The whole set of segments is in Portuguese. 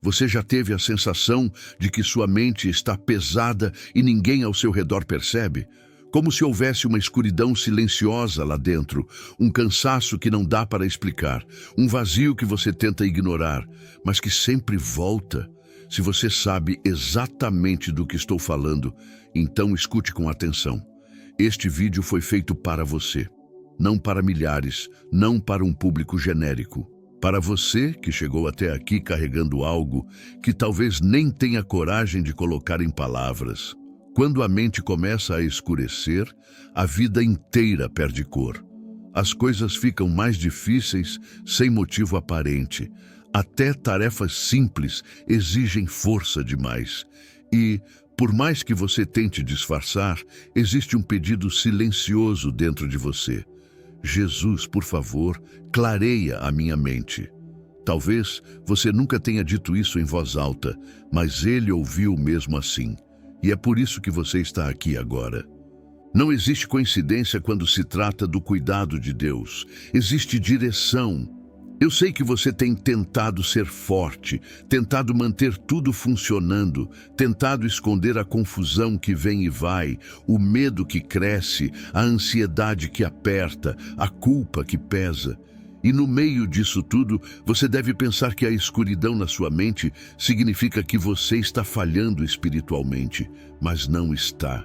Você já teve a sensação de que sua mente está pesada e ninguém ao seu redor percebe? Como se houvesse uma escuridão silenciosa lá dentro, um cansaço que não dá para explicar, um vazio que você tenta ignorar, mas que sempre volta. Se você sabe exatamente do que estou falando, então escute com atenção. Este vídeo foi feito para você, não para milhares, não para um público genérico. Para você que chegou até aqui carregando algo que talvez nem tenha coragem de colocar em palavras. Quando a mente começa a escurecer, a vida inteira perde cor. As coisas ficam mais difíceis sem motivo aparente. Até tarefas simples exigem força demais. E, por mais que você tente disfarçar, existe um pedido silencioso dentro de você. Jesus, por favor, clareia a minha mente. Talvez você nunca tenha dito isso em voz alta, mas ele ouviu mesmo assim. E é por isso que você está aqui agora. Não existe coincidência quando se trata do cuidado de Deus. Existe direção. Eu sei que você tem tentado ser forte, tentado manter tudo funcionando, tentado esconder a confusão que vem e vai, o medo que cresce, a ansiedade que aperta, a culpa que pesa. E no meio disso tudo, você deve pensar que a escuridão na sua mente significa que você está falhando espiritualmente, mas não está.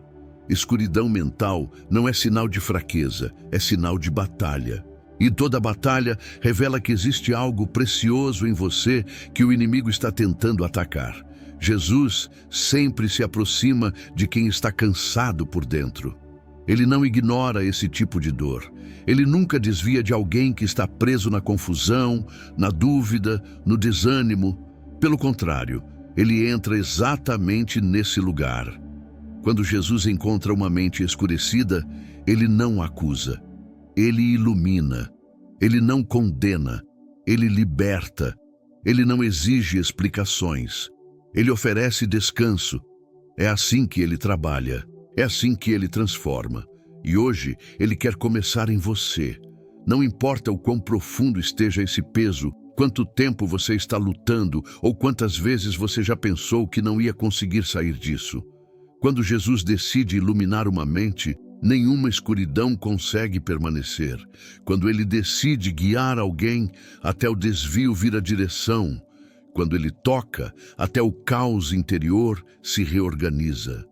Escuridão mental não é sinal de fraqueza, é sinal de batalha. E toda batalha revela que existe algo precioso em você que o inimigo está tentando atacar. Jesus sempre se aproxima de quem está cansado por dentro. Ele não ignora esse tipo de dor. Ele nunca desvia de alguém que está preso na confusão, na dúvida, no desânimo. Pelo contrário, ele entra exatamente nesse lugar. Quando Jesus encontra uma mente escurecida, ele não acusa. Ele ilumina. Ele não condena. Ele liberta. Ele não exige explicações. Ele oferece descanso. É assim que ele trabalha. É assim que ele transforma. E hoje ele quer começar em você. Não importa o quão profundo esteja esse peso, quanto tempo você está lutando ou quantas vezes você já pensou que não ia conseguir sair disso. Quando Jesus decide iluminar uma mente, nenhuma escuridão consegue permanecer. Quando ele decide guiar alguém, até o desvio vira direção. Quando ele toca, até o caos interior se reorganiza.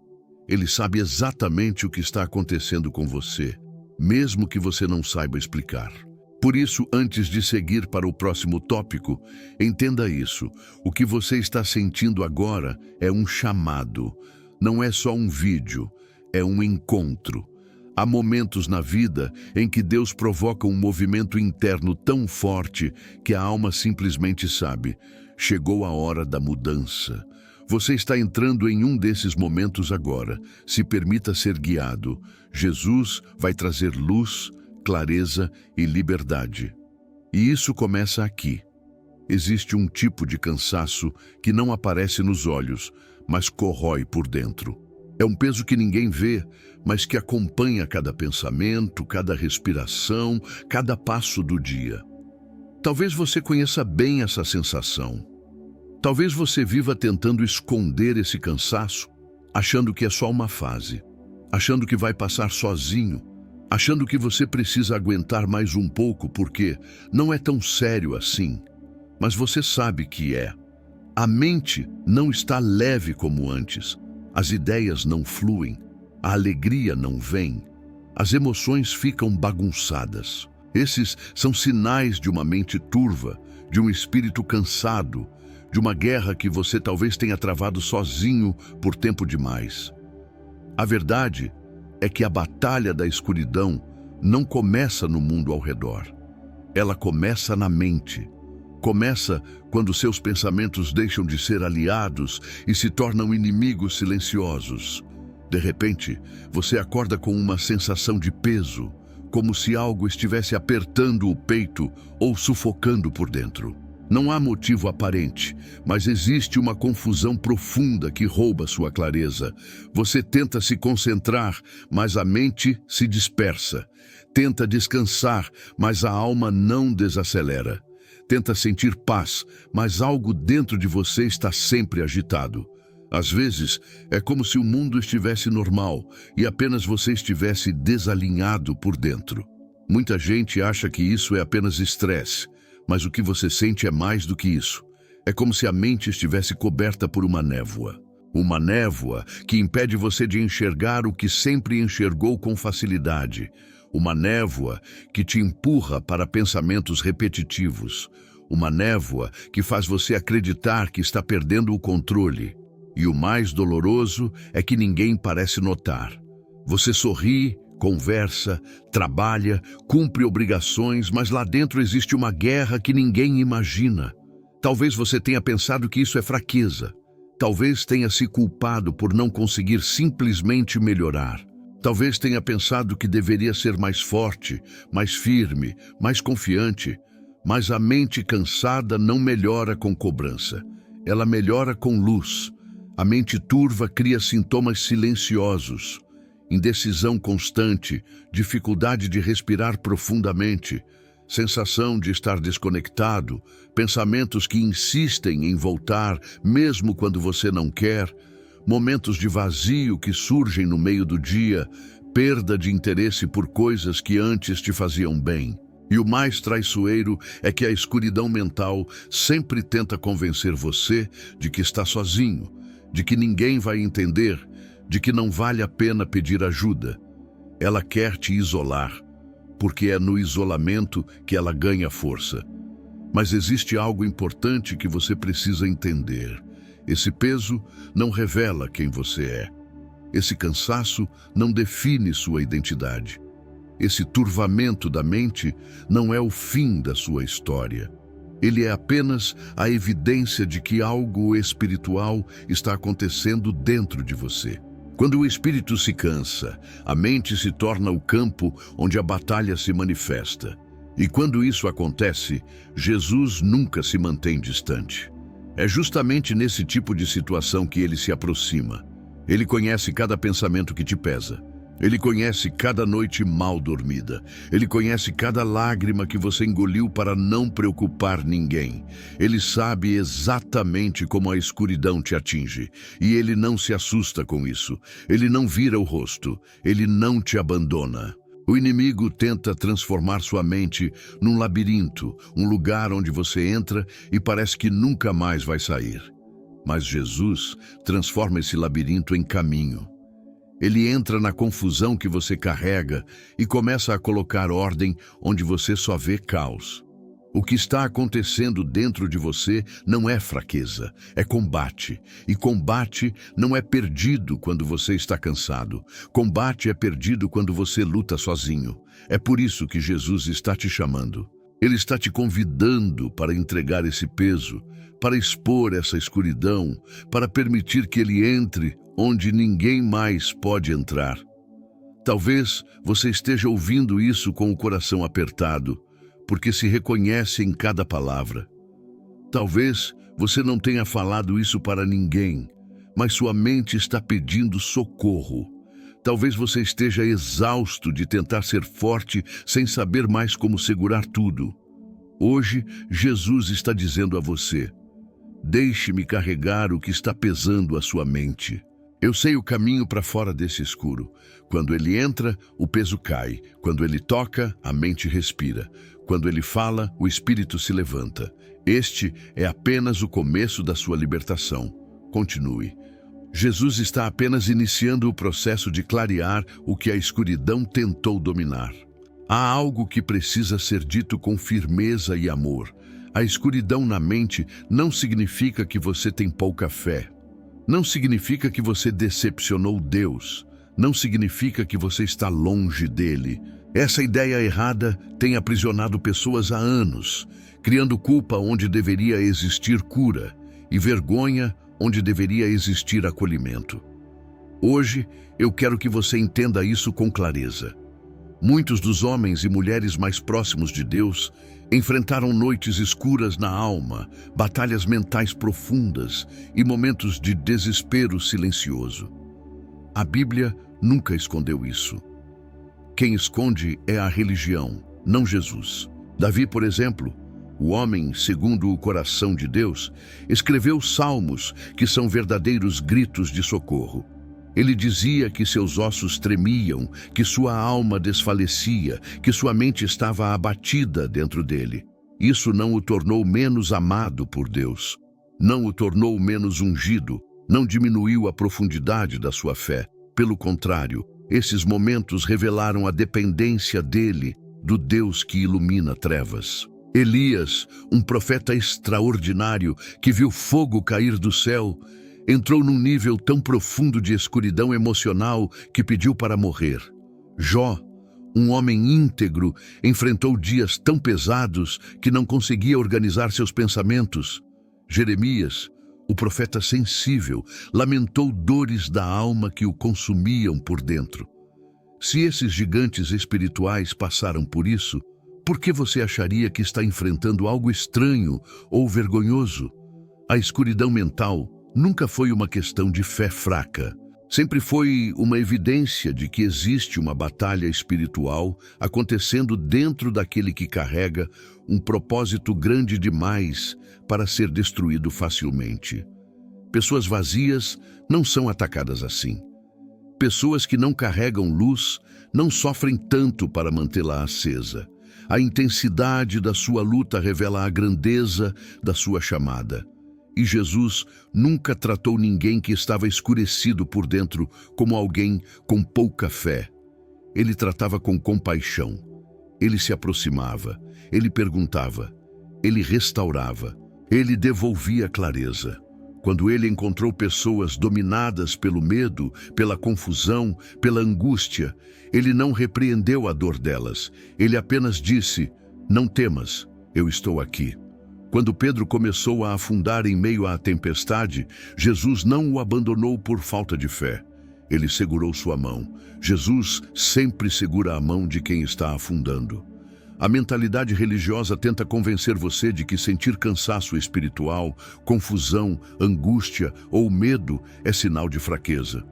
Ele sabe exatamente o que está acontecendo com você, mesmo que você não saiba explicar. Por isso, antes de seguir para o próximo tópico, entenda isso. O que você está sentindo agora é um chamado. Não é só um vídeo, é um encontro. Há momentos na vida em que Deus provoca um movimento interno tão forte que a alma simplesmente sabe: chegou a hora da mudança. Você está entrando em um desses momentos agora. Se permita ser guiado. Jesus vai trazer luz, clareza e liberdade. E isso começa aqui. Existe um tipo de cansaço que não aparece nos olhos, mas corrói por dentro. É um peso que ninguém vê, mas que acompanha cada pensamento, cada respiração, cada passo do dia. Talvez você conheça bem essa sensação. Talvez você viva tentando esconder esse cansaço, achando que é só uma fase, achando que vai passar sozinho, achando que você precisa aguentar mais um pouco porque não é tão sério assim. Mas você sabe que é. A mente não está leve como antes, as ideias não fluem, a alegria não vem, as emoções ficam bagunçadas. Esses são sinais de uma mente turva, de um espírito cansado, de uma guerra que você talvez tenha travado sozinho por tempo demais. A verdade é que a batalha da escuridão não começa no mundo ao redor. Ela começa na mente. Começa quando seus pensamentos deixam de ser aliados e se tornam inimigos silenciosos. De repente, você acorda com uma sensação de peso, como se algo estivesse apertando o peito ou sufocando por dentro. Não há motivo aparente, mas existe uma confusão profunda que rouba sua clareza. Você tenta se concentrar, mas a mente se dispersa. Tenta descansar, mas a alma não desacelera. tenta sentir paz, mas algo dentro de você está sempre agitado. Às vezes, é como se o mundo estivesse normal e apenas você estivesse desalinhado por dentro. Muita gente acha que isso é apenas estresse, mas o que você sente é mais do que isso. É como se a mente estivesse coberta por uma névoa. Uma névoa que impede você de enxergar o que sempre enxergou com facilidade. Uma névoa que te empurra para pensamentos repetitivos. Uma névoa que faz você acreditar que está perdendo o controle. E o mais doloroso é que ninguém parece notar. Você sorri, conversa, trabalha, cumpre obrigações, mas lá dentro existe uma guerra que ninguém imagina. Talvez você tenha pensado que isso é fraqueza. Talvez tenha se culpado por não conseguir simplesmente melhorar. Talvez tenha pensado que deveria ser mais forte, mais firme, mais confiante. Mas a mente cansada não melhora com cobrança. Ela melhora com luz. A mente turva cria sintomas silenciosos. Indecisão constante, dificuldade de respirar profundamente, sensação de estar desconectado, pensamentos que insistem em voltar mesmo quando você não quer, momentos de vazio que surgem no meio do dia, perda de interesse por coisas que antes te faziam bem. E o mais traiçoeiro é que a escuridão mental sempre tenta convencer você de que está sozinho, de que ninguém vai entender, de que não vale a pena pedir ajuda. Ela quer te isolar, porque é no isolamento que ela ganha força. Mas existe algo importante que você precisa entender. Esse peso não revela quem você é. Esse cansaço não define sua identidade. Esse turvamento da mente não é o fim da sua história. Ele é apenas a evidência de que algo espiritual está acontecendo dentro de você. Quando o espírito se cansa, a mente se torna o campo onde a batalha se manifesta. E quando isso acontece, Jesus nunca se mantém distante. É justamente nesse tipo de situação que ele se aproxima. Ele conhece cada pensamento que te pesa. Ele conhece cada noite mal dormida. Ele conhece cada lágrima que você engoliu para não preocupar ninguém. Ele sabe exatamente como a escuridão te atinge. E ele não se assusta com isso. Ele não vira o rosto. Ele não te abandona. O inimigo tenta transformar sua mente num labirinto, um lugar onde você entra e parece que nunca mais vai sair. Mas Jesus transforma esse labirinto em caminho. Ele entra na confusão que você carrega e começa a colocar ordem onde você só vê caos. O que está acontecendo dentro de você não é fraqueza, é combate. E combate não é perdido quando você está cansado. Combate é perdido quando você luta sozinho. É por isso que Jesus está te chamando. Ele está te convidando para entregar esse peso, para expor essa escuridão, para permitir que ele entre onde ninguém mais pode entrar. Talvez você esteja ouvindo isso com o coração apertado, porque se reconhece em cada palavra. Talvez você não tenha falado isso para ninguém, mas sua mente está pedindo socorro. Talvez você esteja exausto de tentar ser forte sem saber mais como segurar tudo. Hoje, Jesus está dizendo a você: deixe-me carregar o que está pesando a sua mente. Eu sei o caminho para fora desse escuro. Quando ele entra, o peso cai. Quando ele toca, a mente respira. Quando ele fala, o espírito se levanta. Este é apenas o começo da sua libertação. Continue. Jesus está apenas iniciando o processo de clarear o que a escuridão tentou dominar. Há algo que precisa ser dito com firmeza e amor. A escuridão na mente não significa que você tem pouca fé. Não significa que você decepcionou Deus. Não significa que você está longe dele. Essa ideia errada tem aprisionado pessoas há anos, criando culpa onde deveria existir cura e vergonha onde deveria existir acolhimento. Hoje, eu quero que você entenda isso com clareza. Muitos dos homens e mulheres mais próximos de Deus enfrentaram noites escuras na alma, batalhas mentais profundas e momentos de desespero silencioso. A Bíblia nunca escondeu isso. Quem esconde é a religião, não Jesus. Davi, por exemplo, O homem, segundo o coração de Deus, escreveu salmos que são verdadeiros gritos de socorro. Ele dizia que seus ossos tremiam, que sua alma desfalecia, que sua mente estava abatida dentro dele. Isso não o tornou menos amado por Deus, não o tornou menos ungido, não diminuiu a profundidade da sua fé. Pelo contrário, esses momentos revelaram a dependência dele, do Deus que ilumina trevas. Elias, um profeta extraordinário que viu fogo cair do céu, entrou num nível tão profundo de escuridão emocional que pediu para morrer. Jó, um homem íntegro, enfrentou dias tão pesados que não conseguia organizar seus pensamentos. Jeremias, o profeta sensível, lamentou dores da alma que o consumiam por dentro. Se esses gigantes espirituais passaram por isso, por que você acharia que está enfrentando algo estranho ou vergonhoso? A escuridão mental nunca foi uma questão de fé fraca. Sempre foi uma evidência de que existe uma batalha espiritual acontecendo dentro daquele que carrega um propósito grande demais para ser destruído facilmente. Pessoas vazias não são atacadas assim. Pessoas que não carregam luz não sofrem tanto para mantê-la acesa. A intensidade da sua luta revela a grandeza da sua chamada. E Jesus nunca tratou ninguém que estava escurecido por dentro como alguém com pouca fé. Ele tratava com compaixão. Ele se aproximava. Ele perguntava. Ele restaurava. Ele devolvia clareza. Quando ele encontrou pessoas dominadas pelo medo, pela confusão, pela angústia, ele não repreendeu a dor delas. Ele apenas disse: "Não temas, eu estou aqui." Quando Pedro começou a afundar em meio à tempestade, Jesus não o abandonou por falta de fé. Ele segurou sua mão. Jesus sempre segura a mão de quem está afundando. A mentalidade religiosa tenta convencer você de que sentir cansaço espiritual, confusão, angústia ou medo é sinal de fraqueza.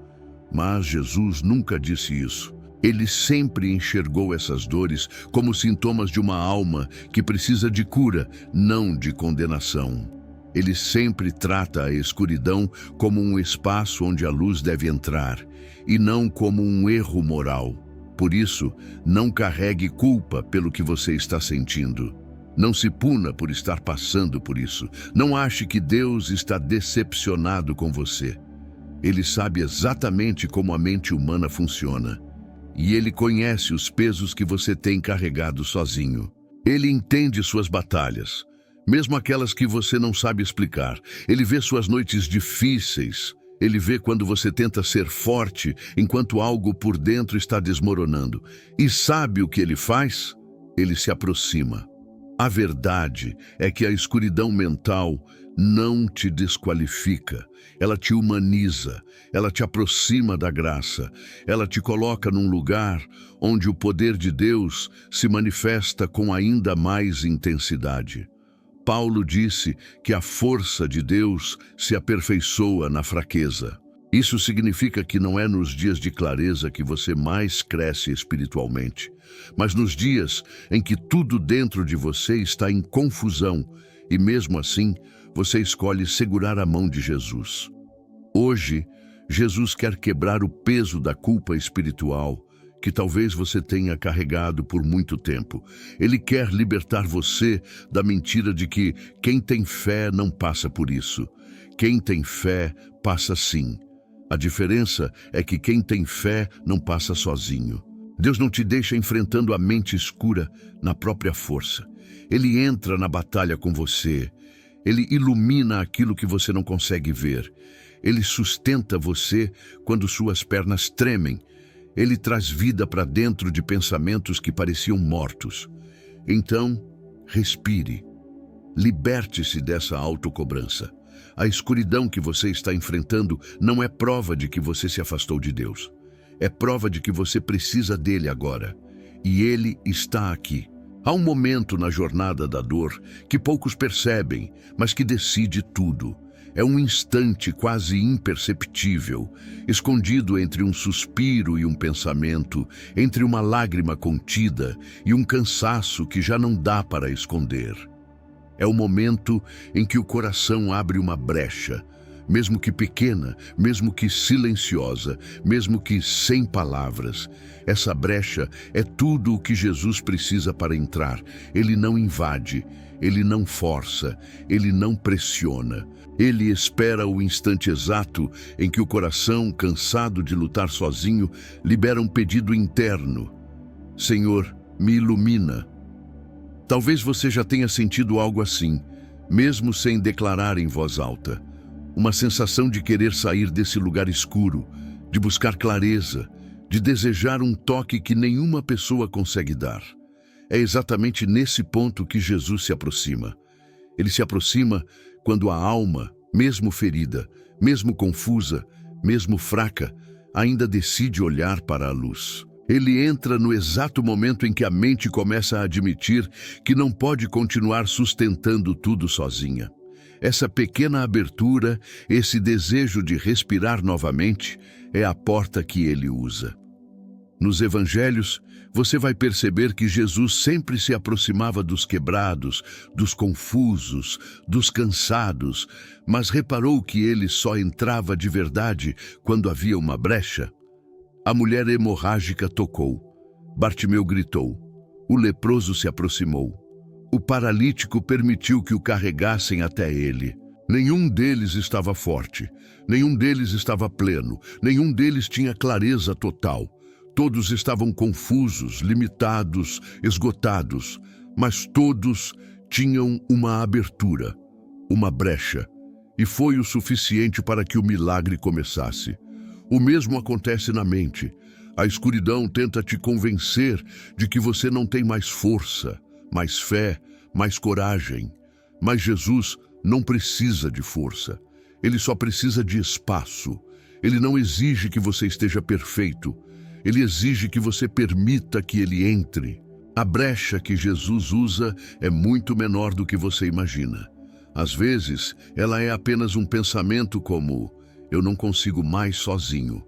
Mas Jesus nunca disse isso. Ele sempre enxergou essas dores como sintomas de uma alma que precisa de cura, não de condenação. Ele sempre trata a escuridão como um espaço onde a luz deve entrar, e não como um erro moral. Por isso, não carregue culpa pelo que você está sentindo. Não se puna por estar passando por isso. Não ache que Deus está decepcionado com você. Ele sabe exatamente como a mente humana funciona. E Ele conhece os pesos que você tem carregado sozinho. Ele entende suas batalhas, mesmo aquelas que você não sabe explicar. Ele vê suas noites difíceis. Ele vê quando você tenta ser forte enquanto algo por dentro está desmoronando. E sabe o que Ele faz? Ele se aproxima. A verdade é que a escuridão mental não te desqualifica. Ela te humaniza, ela te aproxima da graça, ela te coloca num lugar onde o poder de Deus se manifesta com ainda mais intensidade. Paulo disse que a força de Deus se aperfeiçoa na fraqueza. Isso significa que não é nos dias de clareza que você mais cresce espiritualmente, mas nos dias em que tudo dentro de você está em confusão e mesmo assim você escolhe segurar a mão de Jesus. Hoje, Jesus quer quebrar o peso da culpa espiritual que talvez você tenha carregado por muito tempo. Ele quer libertar você da mentira de que quem tem fé não passa por isso. Quem tem fé passa sim. A diferença é que quem tem fé não passa sozinho. Deus não te deixa enfrentando a mente escura na própria força. Ele entra na batalha com você. Ele ilumina aquilo que você não consegue ver. Ele sustenta você quando suas pernas tremem. Ele traz vida para dentro de pensamentos que pareciam mortos. Então, respire. Liberte-se dessa autocobrança. A escuridão que você está enfrentando não é prova de que você se afastou de Deus. É prova de que você precisa dele agora. E ele está aqui. Há um momento na jornada da dor que poucos percebem, mas que decide tudo. É um instante quase imperceptível, escondido entre um suspiro e um pensamento, entre uma lágrima contida e um cansaço que já não dá para esconder. É o momento em que o coração abre uma brecha, mesmo que pequena, mesmo que silenciosa, mesmo que sem palavras. Essa brecha é tudo o que Jesus precisa para entrar. Ele não invade, ele não força, ele não pressiona. Ele espera o instante exato em que o coração, cansado de lutar sozinho, libera um pedido interno: Senhor, me ilumina. Talvez você já tenha sentido algo assim, mesmo sem declarar em voz alta. Uma sensação de querer sair desse lugar escuro, de buscar clareza, de desejar um toque que nenhuma pessoa consegue dar. É exatamente nesse ponto que Jesus se aproxima. Ele se aproxima quando a alma, mesmo ferida, mesmo confusa, mesmo fraca, ainda decide olhar para a luz. Ele entra no exato momento em que a mente começa a admitir que não pode continuar sustentando tudo sozinha. Essa pequena abertura, esse desejo de respirar novamente, é a porta que ele usa. Nos evangelhos, você vai perceber que Jesus sempre se aproximava dos quebrados, dos confusos, dos cansados, mas reparou que ele só entrava de verdade quando havia uma brecha? A mulher hemorrágica tocou. Bartimeu gritou. O leproso se aproximou. O paralítico permitiu que o carregassem até ele. Nenhum deles estava forte, nenhum deles estava pleno, nenhum deles tinha clareza total. Todos estavam confusos, limitados, esgotados, mas todos tinham uma abertura, uma brecha, e foi o suficiente para que o milagre começasse. O mesmo acontece na mente. A escuridão tenta te convencer de que você não tem mais força, mais fé, mais coragem. Mas Jesus não precisa de força. Ele só precisa de espaço. Ele não exige que você esteja perfeito. Ele exige que você permita que ele entre. A brecha que Jesus usa é muito menor do que você imagina. Às vezes, ela é apenas um pensamento como: eu não consigo mais sozinho.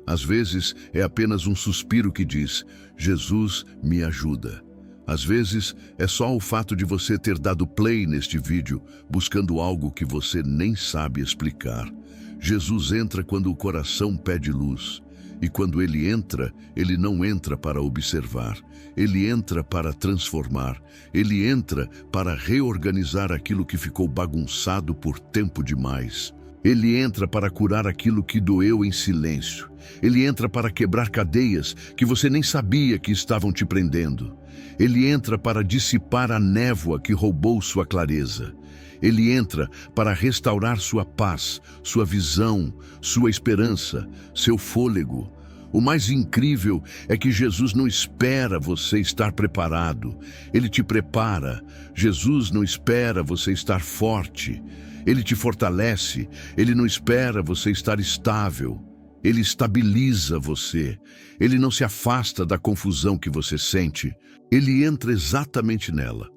Às vezes, é apenas um suspiro que diz: Jesus, me ajuda. Às vezes, é só o fato de você ter dado play neste vídeo, buscando algo que você nem sabe explicar. Jesus entra quando o coração pede luz. E quando ele entra, ele não entra para observar. Ele entra para transformar. Ele entra para reorganizar aquilo que ficou bagunçado por tempo demais. Ele entra para curar aquilo que doeu em silêncio. Ele entra para quebrar cadeias que você nem sabia que estavam te prendendo. Ele entra para dissipar a névoa que roubou sua clareza. Ele entra para restaurar sua paz, sua visão, sua esperança, seu fôlego. O mais incrível é que Jesus não espera você estar preparado. Ele te prepara. Jesus não espera você estar forte. Ele te fortalece. Ele não espera você estar estável. Ele estabiliza você. Ele não se afasta da confusão que você sente. Ele entra exatamente nela.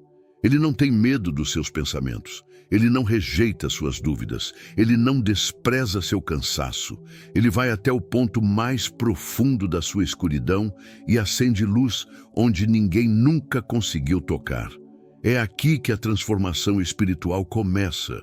Ele não tem medo dos seus pensamentos. Ele não rejeita suas dúvidas. Ele não despreza seu cansaço. Ele vai até o ponto mais profundo da sua escuridão e acende luz onde ninguém nunca conseguiu tocar. É aqui que a transformação espiritual começa.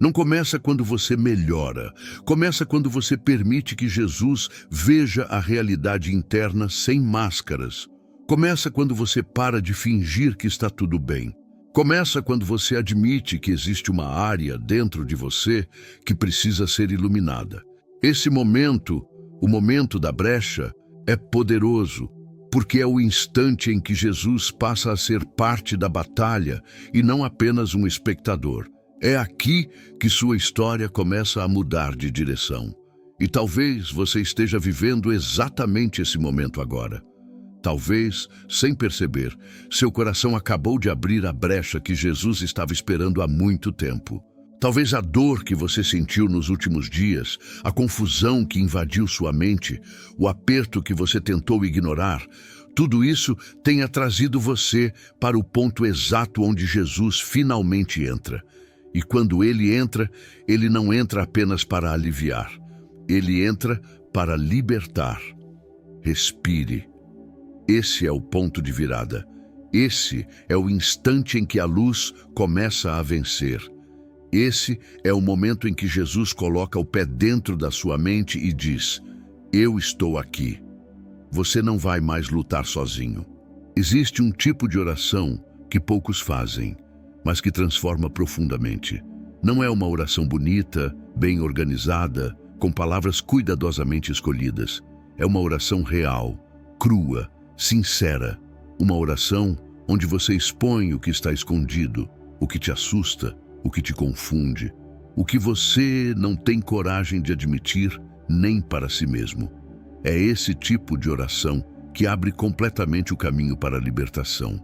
Não começa quando você melhora. Começa quando você permite que Jesus veja a realidade interna sem máscaras. Começa quando você para de fingir que está tudo bem. Começa quando você admite que existe uma área dentro de você que precisa ser iluminada. Esse momento, o momento da brecha, é poderoso, porque é o instante em que Jesus passa a ser parte da batalha e não apenas um espectador. É aqui que sua história começa a mudar de direção. E talvez você esteja vivendo exatamente esse momento agora. Talvez, sem perceber, seu coração acabou de abrir a brecha que Jesus estava esperando há muito tempo. Talvez a dor que você sentiu nos últimos dias, a confusão que invadiu sua mente, o aperto que você tentou ignorar, tudo isso tenha trazido você para o ponto exato onde Jesus finalmente entra. E quando ele entra, ele não entra apenas para aliviar. Ele entra para libertar. Respire. Esse é o ponto de virada. Esse é o instante em que a luz começa a vencer. Esse é o momento em que Jesus coloca o pé dentro da sua mente e diz: eu estou aqui. Você não vai mais lutar sozinho. Existe um tipo de oração que poucos fazem, mas que transforma profundamente. Não é uma oração bonita, bem organizada, com palavras cuidadosamente escolhidas. É uma oração real, crua, sincera. Uma oração onde você expõe o que está escondido, o que te assusta, o que te confunde, o que você não tem coragem de admitir nem para si mesmo. É esse tipo de oração que abre completamente o caminho para a libertação,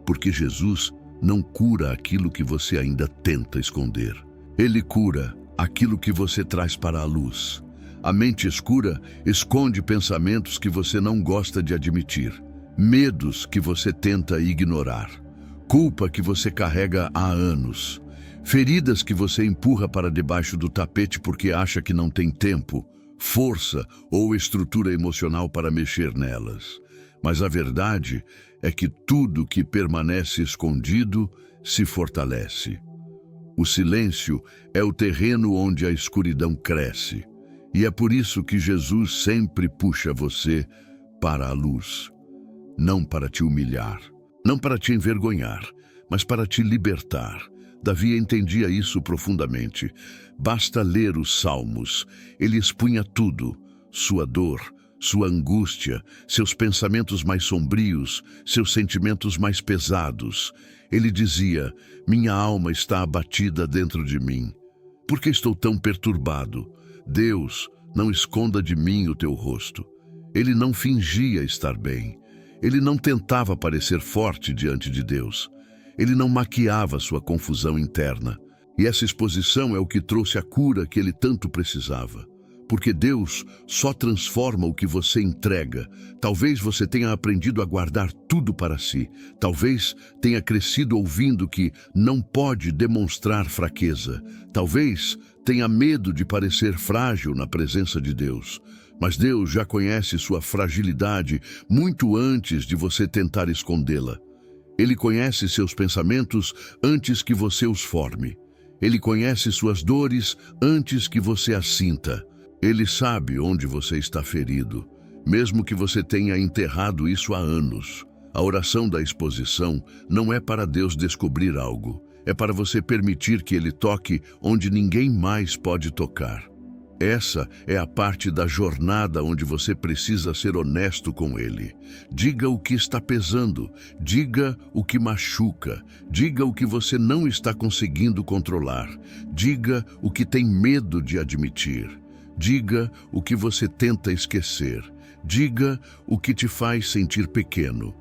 porque Jesus não cura aquilo que você ainda tenta esconder. Ele cura aquilo que você traz para a luz. A mente escura esconde pensamentos que você não gosta de admitir, medos que você tenta ignorar, culpa que você carrega há anos, feridas que você empurra para debaixo do tapete porque acha que não tem tempo, força ou estrutura emocional para mexer nelas. Mas a verdade é que tudo que permanece escondido se fortalece. O silêncio é o terreno onde a escuridão cresce. E é por isso que Jesus sempre puxa você para a luz. Não para te humilhar, não para te envergonhar, mas para te libertar. Davi entendia isso profundamente. Basta ler os Salmos. Ele expunha tudo: sua dor, sua angústia, seus pensamentos mais sombrios, seus sentimentos mais pesados. Ele dizia: minha alma está abatida dentro de mim. Por que estou tão perturbado? Deus, não esconda de mim o teu rosto. Ele não fingia estar bem. Ele não tentava parecer forte diante de Deus. Ele não maquiava sua confusão interna. E essa exposição é o que trouxe a cura que ele tanto precisava. Porque Deus só transforma o que você entrega. Talvez você tenha aprendido a guardar tudo para si. Talvez tenha crescido ouvindo que não pode demonstrar fraqueza. Talvez tenha medo de parecer frágil na presença de Deus. Mas Deus já conhece sua fragilidade muito antes de você tentar escondê-la. Ele conhece seus pensamentos antes que você os forme. Ele conhece suas dores antes que você as sinta. Ele sabe onde você está ferido, mesmo que você tenha enterrado isso há anos. A oração da exposição não é para Deus descobrir algo, é para você permitir que Ele toque onde ninguém mais pode tocar. Essa é a parte da jornada onde você precisa ser honesto com Ele. Diga o que está pesando, diga o que machuca, diga o que você não está conseguindo controlar, diga o que tem medo de admitir. Diga o que você tenta esquecer. Diga o que te faz sentir pequeno.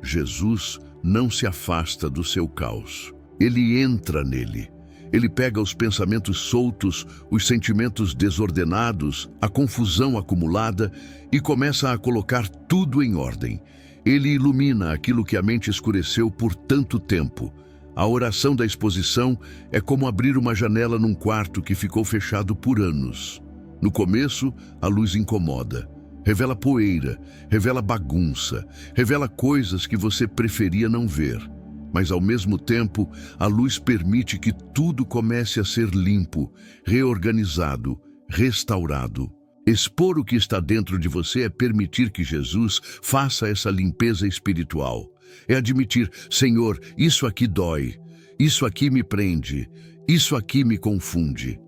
Jesus não se afasta do seu caos. Ele entra nele. Ele pega os pensamentos soltos, os sentimentos desordenados, a confusão acumulada e começa a colocar tudo em ordem. Ele ilumina aquilo que a mente escureceu por tanto tempo. A oração da exposição é como abrir uma janela num quarto que ficou fechado por anos. No começo, a luz incomoda, revela poeira, revela bagunça, revela coisas que você preferia não ver. Mas, ao mesmo tempo, a luz permite que tudo comece a ser limpo, reorganizado, restaurado. Expor o que está dentro de você é permitir que Jesus faça essa limpeza espiritual. É admitir: Senhor, isso aqui dói, isso aqui me prende, isso aqui me confunde.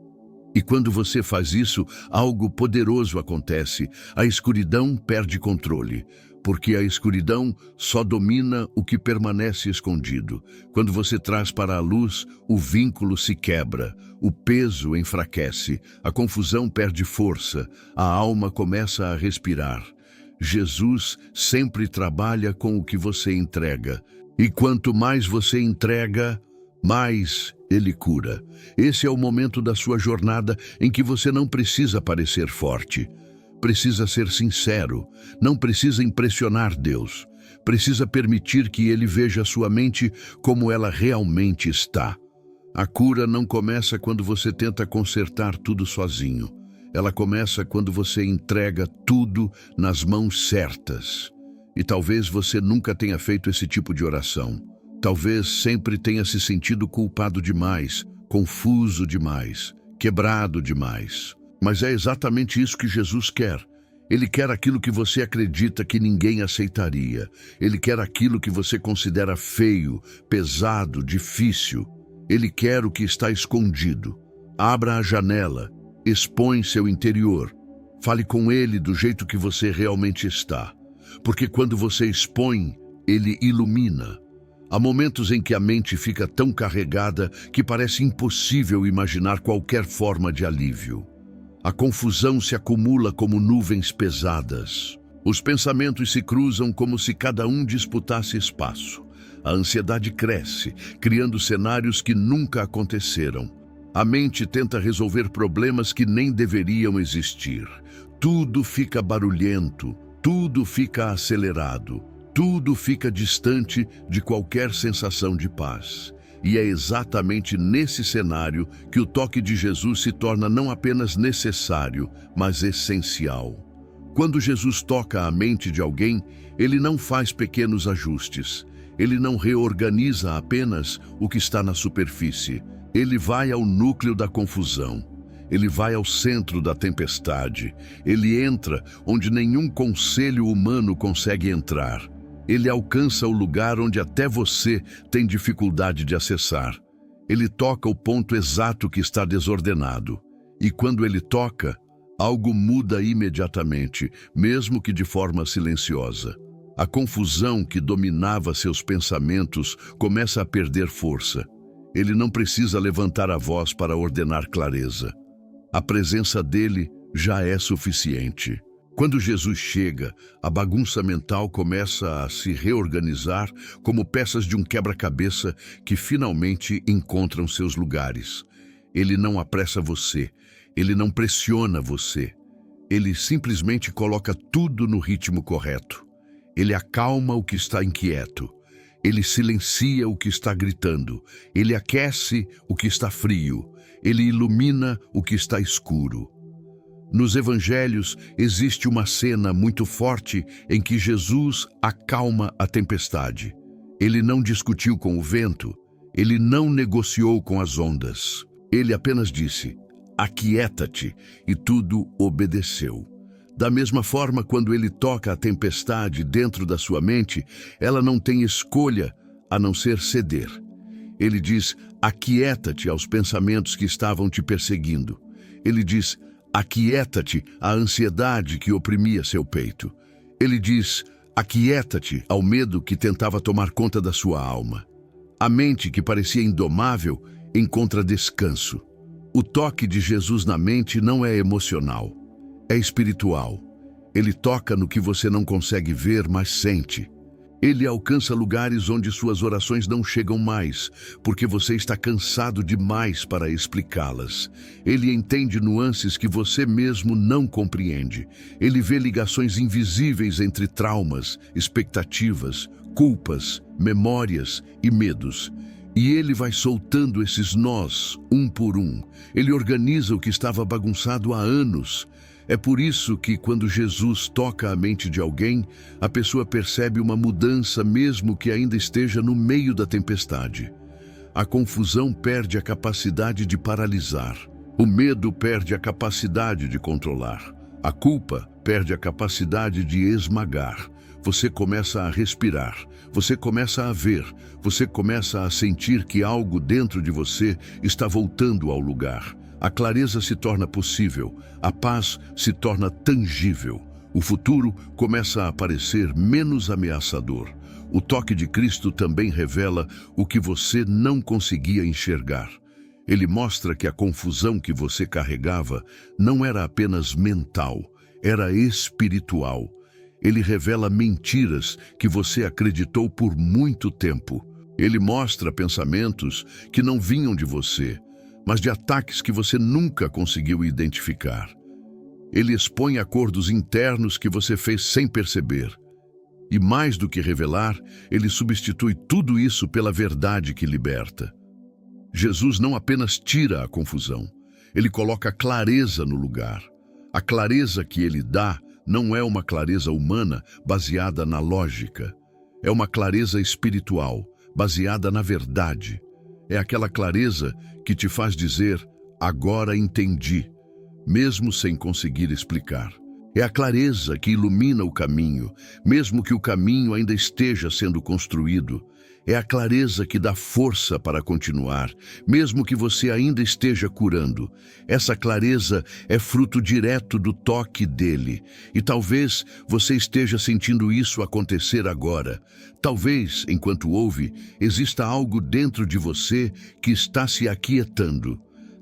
E quando você faz isso, algo poderoso acontece. A escuridão perde controle, porque a escuridão só domina o que permanece escondido. Quando você traz para a luz, o vínculo se quebra, o peso enfraquece, a confusão perde força, a alma começa a respirar. Jesus sempre trabalha com o que você entrega. E quanto mais você entrega, mais Ele cura. Esse é o momento da sua jornada em que você não precisa parecer forte. Precisa ser sincero. Não precisa impressionar Deus. Precisa permitir que Ele veja a sua mente como ela realmente está. A cura não começa quando você tenta consertar tudo sozinho. Ela começa quando você entrega tudo nas mãos certas. E talvez você nunca tenha feito esse tipo de oração. Talvez sempre tenha se sentido culpado demais, confuso demais, quebrado demais. Mas é exatamente isso que Jesus quer. Ele quer aquilo que você acredita que ninguém aceitaria. Ele quer aquilo que você considera feio, pesado, difícil. Ele quer o que está escondido. Abra a janela, expõe seu interior. Fale com ele do jeito que você realmente está. Porque quando você expõe, ele ilumina. Há momentos em que a mente fica tão carregada que parece impossível imaginar qualquer forma de alívio. A confusão se acumula como nuvens pesadas. Os pensamentos se cruzam como se cada um disputasse espaço. A ansiedade cresce, criando cenários que nunca aconteceram. A mente tenta resolver problemas que nem deveriam existir. Tudo fica barulhento, tudo fica acelerado, tudo fica distante de qualquer sensação de paz. E é exatamente nesse cenário que o toque de Jesus se torna não apenas necessário, mas essencial. Quando Jesus toca a mente de alguém, ele não faz pequenos ajustes. Ele não reorganiza apenas o que está na superfície. Ele vai ao núcleo da confusão. Ele vai ao centro da tempestade. Ele entra onde nenhum conselho humano consegue entrar. Ele alcança o lugar onde até você tem dificuldade de acessar. Ele toca o ponto exato que está desordenado. E quando ele toca, algo muda imediatamente, mesmo que de forma silenciosa. A confusão que dominava seus pensamentos começa a perder força. Ele não precisa levantar a voz para ordenar clareza. A presença dele já é suficiente. Quando Jesus chega, a bagunça mental começa a se reorganizar como peças de um quebra-cabeça que finalmente encontram seus lugares. Ele não apressa você, ele não pressiona você. Ele simplesmente coloca tudo no ritmo correto. Ele acalma o que está inquieto. Ele silencia o que está gritando. Ele aquece o que está frio. Ele ilumina o que está escuro. Nos evangelhos, existe uma cena muito forte em que Jesus acalma a tempestade. Ele não discutiu com o vento, ele não negociou com as ondas. Ele apenas disse, aquieta-te, e tudo obedeceu. Da mesma forma, quando ele toca a tempestade dentro da sua mente, ela não tem escolha a não ser ceder. Ele diz, aquieta-te aos pensamentos que estavam te perseguindo. Ele diz, aquieta-te à ansiedade que oprimia seu peito. Ele diz, aquieta-te ao medo que tentava tomar conta da sua alma. A mente que parecia indomável encontra descanso. O toque de Jesus na mente não é emocional, é espiritual. Ele toca no que você não consegue ver, mas sente. Ele alcança lugares onde suas orações não chegam mais, porque você está cansado demais para explicá-las. Ele entende nuances que você mesmo não compreende. Ele vê ligações invisíveis entre traumas, expectativas, culpas, memórias e medos. E ele vai soltando esses nós, um por um. Ele organiza o que estava bagunçado há anos. É por isso que, quando Jesus toca a mente de alguém, a pessoa percebe uma mudança mesmo que ainda esteja no meio da tempestade. A confusão perde a capacidade de paralisar. O medo perde a capacidade de controlar. A culpa perde a capacidade de esmagar. Você começa a respirar, você começa a ver, você começa a sentir que algo dentro de você está voltando ao lugar. A clareza se torna possível, a paz se torna tangível. O futuro começa a parecer menos ameaçador. O toque de Cristo também revela o que você não conseguia enxergar. Ele mostra que a confusão que você carregava não era apenas mental, era espiritual. Ele revela mentiras que você acreditou por muito tempo. Ele mostra pensamentos que não vinham de você, mas de ataques que você nunca conseguiu identificar. Ele expõe acordos internos que você fez sem perceber. E mais do que revelar, ele substitui tudo isso pela verdade que liberta. Jesus não apenas tira a confusão, ele coloca clareza no lugar. A clareza que ele dá não é uma clareza humana baseada na lógica. É uma clareza espiritual, baseada na verdade. É aquela clareza que te faz dizer, agora entendi, mesmo sem conseguir explicar. É a clareza que ilumina o caminho, mesmo que o caminho ainda esteja sendo construído. É a clareza que dá força para continuar, mesmo que você ainda esteja curando. Essa clareza é fruto direto do toque dele. E talvez você esteja sentindo isso acontecer agora. Talvez, enquanto ouve, exista algo dentro de você que está se aquietando.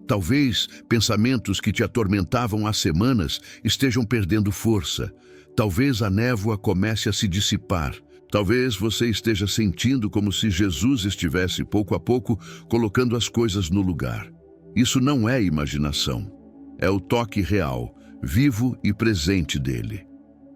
Talvez pensamentos que te atormentavam há semanas estejam perdendo força. Talvez a névoa comece a se dissipar. Talvez você esteja sentindo como se Jesus estivesse, pouco a pouco, colocando as coisas no lugar. Isso não é imaginação. É o toque real, vivo e presente dele.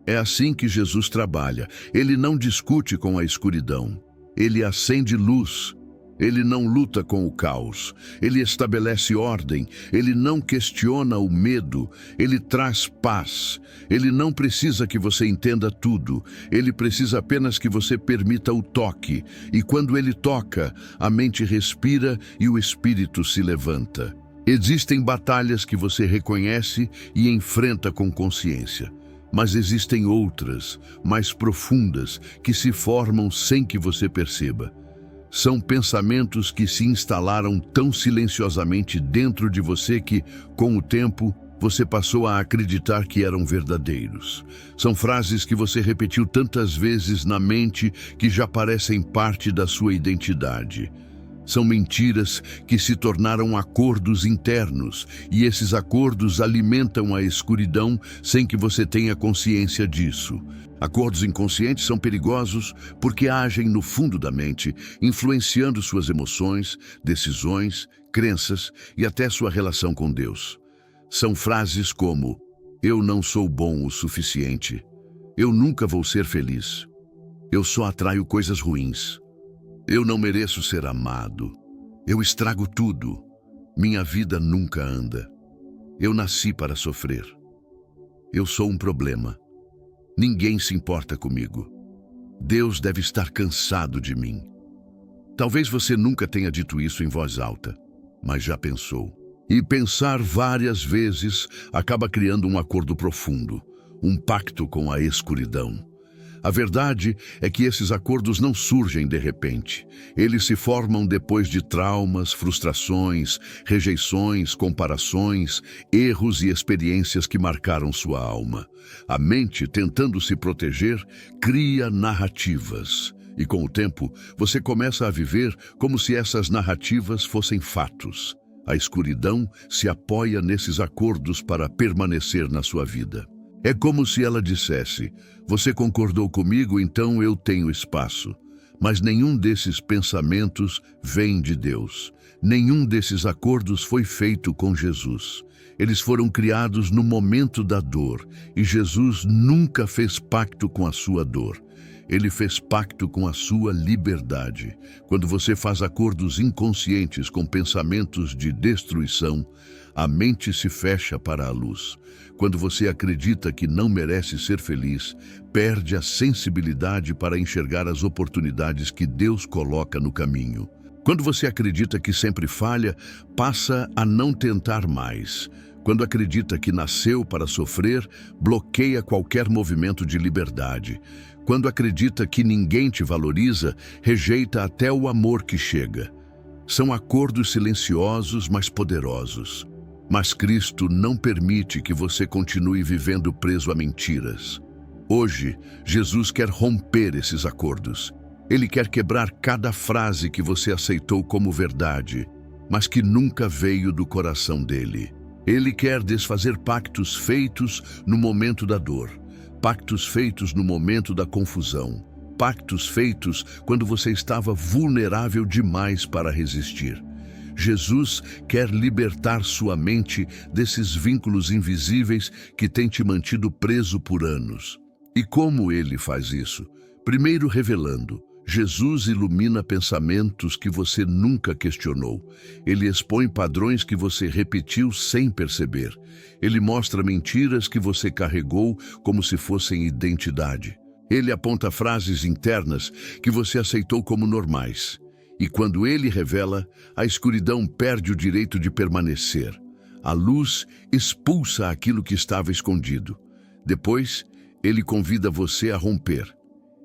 É assim que Jesus trabalha. Ele não discute com a escuridão. Ele acende luz. Ele não luta com o caos, ele estabelece ordem, ele não questiona o medo, ele traz paz. Ele não precisa que você entenda tudo, ele precisa apenas que você permita o toque. E quando ele toca, a mente respira e o espírito se levanta. Existem batalhas que você reconhece e enfrenta com consciência. Mas existem outras, mais profundas, que se formam sem que você perceba. São pensamentos que se instalaram tão silenciosamente dentro de você que, com o tempo, você passou a acreditar que eram verdadeiros. São frases que você repetiu tantas vezes na mente que já parecem parte da sua identidade. São mentiras que se tornaram acordos internos, e esses acordos alimentam a escuridão sem que você tenha consciência disso. Acordos inconscientes são perigosos porque agem no fundo da mente, influenciando suas emoções, decisões, crenças e até sua relação com Deus. São frases como: eu não sou bom o suficiente, eu nunca vou ser feliz, eu só atraio coisas ruins, eu não mereço ser amado, eu estrago tudo, minha vida nunca anda, eu nasci para sofrer, eu sou um problema, ninguém se importa comigo, Deus deve estar cansado de mim. Talvez você nunca tenha dito isso em voz alta, mas já pensou. E pensar várias vezes acaba criando um acordo profundo, um pacto com a escuridão. A verdade é que esses acordos não surgem de repente. Eles se formam depois de traumas, frustrações, rejeições, comparações, erros e experiências que marcaram sua alma. A mente, tentando se proteger, cria narrativas. E com o tempo, você começa a viver como se essas narrativas fossem fatos. A escuridão se apoia nesses acordos para permanecer na sua vida. É como se ela dissesse: você concordou comigo, então eu tenho espaço. Mas nenhum desses pensamentos vem de Deus. Nenhum desses acordos foi feito com Jesus. Eles foram criados no momento da dor, e Jesus nunca fez pacto com a sua dor. Ele fez pacto com a sua liberdade. Quando você faz acordos inconscientes com pensamentos de destruição, a mente se fecha para a luz. Quando você acredita que não merece ser feliz, perde a sensibilidade para enxergar as oportunidades que Deus coloca no caminho. Quando você acredita que sempre falha, passa a não tentar mais. Quando acredita que nasceu para sofrer, bloqueia qualquer movimento de liberdade. Quando acredita que ninguém te valoriza, rejeita até o amor que chega. São acordos silenciosos, mas poderosos. Mas Cristo não permite que você continue vivendo preso a mentiras. Hoje, Jesus quer romper esses acordos. Ele quer quebrar cada frase que você aceitou como verdade, mas que nunca veio do coração dele. Ele quer desfazer pactos feitos no momento da dor, pactos feitos no momento da confusão, pactos feitos quando você estava vulnerável demais para resistir. Jesus quer libertar sua mente desses vínculos invisíveis que têm te mantido preso por anos. E como ele faz isso? Primeiro revelando: Jesus ilumina pensamentos que você nunca questionou. Ele expõe padrões que você repetiu sem perceber. Ele mostra mentiras que você carregou como se fossem identidade. Ele aponta frases internas que você aceitou como normais. E quando ele revela, a escuridão perde o direito de permanecer. A luz expulsa aquilo que estava escondido. Depois, ele convida você a romper.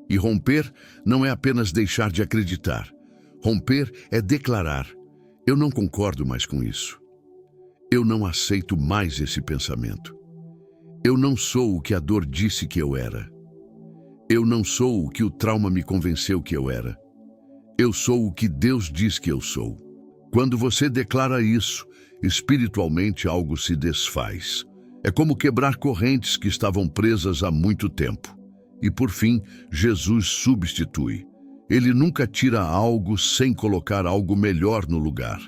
E romper não é apenas deixar de acreditar. Romper é declarar: eu não concordo mais com isso. Eu não aceito mais esse pensamento. Eu não sou o que a dor disse que eu era. Eu não sou o que o trauma me convenceu que eu era. Eu sou o que Deus diz que eu sou. Quando você declara isso, espiritualmente algo se desfaz. É como quebrar correntes que estavam presas há muito tempo. E por fim, Jesus substitui. Ele nunca tira algo sem colocar algo melhor no lugar.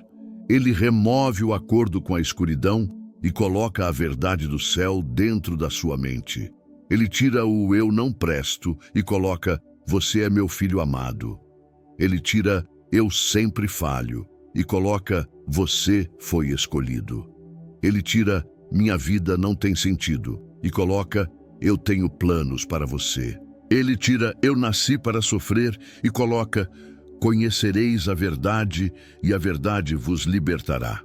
Ele remove o acordo com a escuridão e coloca a verdade do céu dentro da sua mente. Ele tira o eu não presto e coloca você é meu filho amado. Ele tira eu sempre falho e coloca você foi escolhido. Ele tira minha vida não tem sentido e coloca eu tenho planos para você. Ele tira eu nasci para sofrer e coloca conhecereis a verdade e a verdade vos libertará.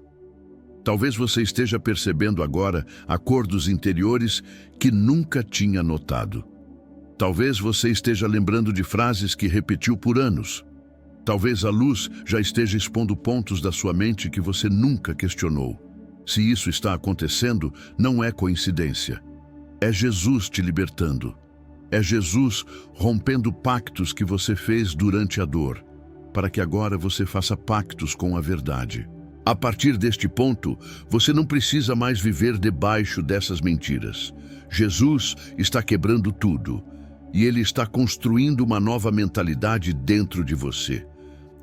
Talvez você esteja percebendo agora acordos interiores que nunca tinha notado. Talvez você esteja lembrando de frases que repetiu por anos. Talvez a luz já esteja expondo pontos da sua mente que você nunca questionou. Se isso está acontecendo, não é coincidência. É Jesus te libertando. É Jesus rompendo pactos que você fez durante a dor, para que agora você faça pactos com a verdade. A partir deste ponto, você não precisa mais viver debaixo dessas mentiras. Jesus está quebrando tudo, e Ele está construindo uma nova mentalidade dentro de você.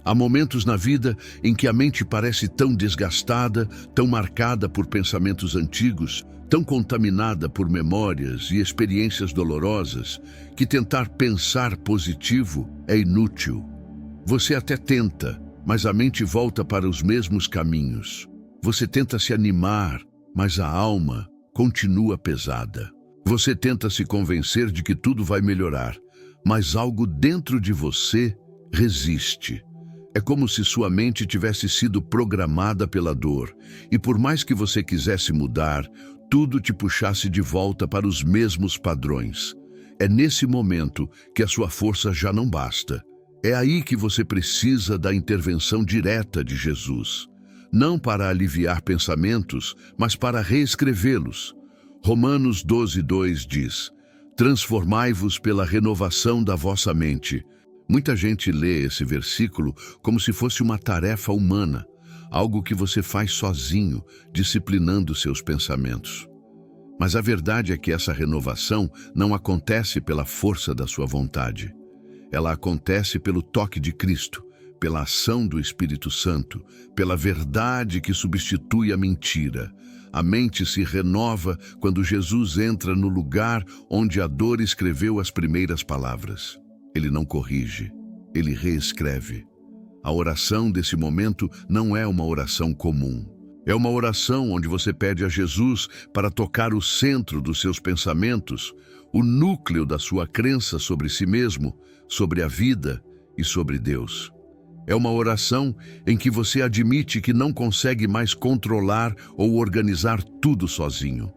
Há momentos na vida em que a mente parece tão desgastada, tão marcada por pensamentos antigos, tão contaminada por memórias e experiências dolorosas, que tentar pensar positivo é inútil. Você até tenta, mas a mente volta para os mesmos caminhos. Você tenta se animar, mas a alma continua pesada. Você tenta se convencer de que tudo vai melhorar, mas algo dentro de você resiste. É como se sua mente tivesse sido programada pela dor, e por mais que você quisesse mudar, tudo te puxasse de volta para os mesmos padrões. É nesse momento que a sua força já não basta. É aí que você precisa da intervenção direta de Jesus. Não para aliviar pensamentos, mas para reescrevê-los. Romanos 12:2 diz: transformai-vos pela renovação da vossa mente. Muita gente lê esse versículo como se fosse uma tarefa humana, algo que você faz sozinho, disciplinando seus pensamentos. Mas a verdade é que essa renovação não acontece pela força da sua vontade. Ela acontece pelo toque de Cristo, pela ação do Espírito Santo, pela verdade que substitui a mentira. A mente se renova quando Jesus entra no lugar onde a dor escreveu as primeiras palavras. Ele não corrige, ele reescreve. A oração desse momento não é uma oração comum. É uma oração onde você pede a Jesus para tocar o centro dos seus pensamentos, o núcleo da sua crença sobre si mesmo, sobre a vida e sobre Deus. É uma oração em que você admite que não consegue mais controlar ou organizar tudo sozinho.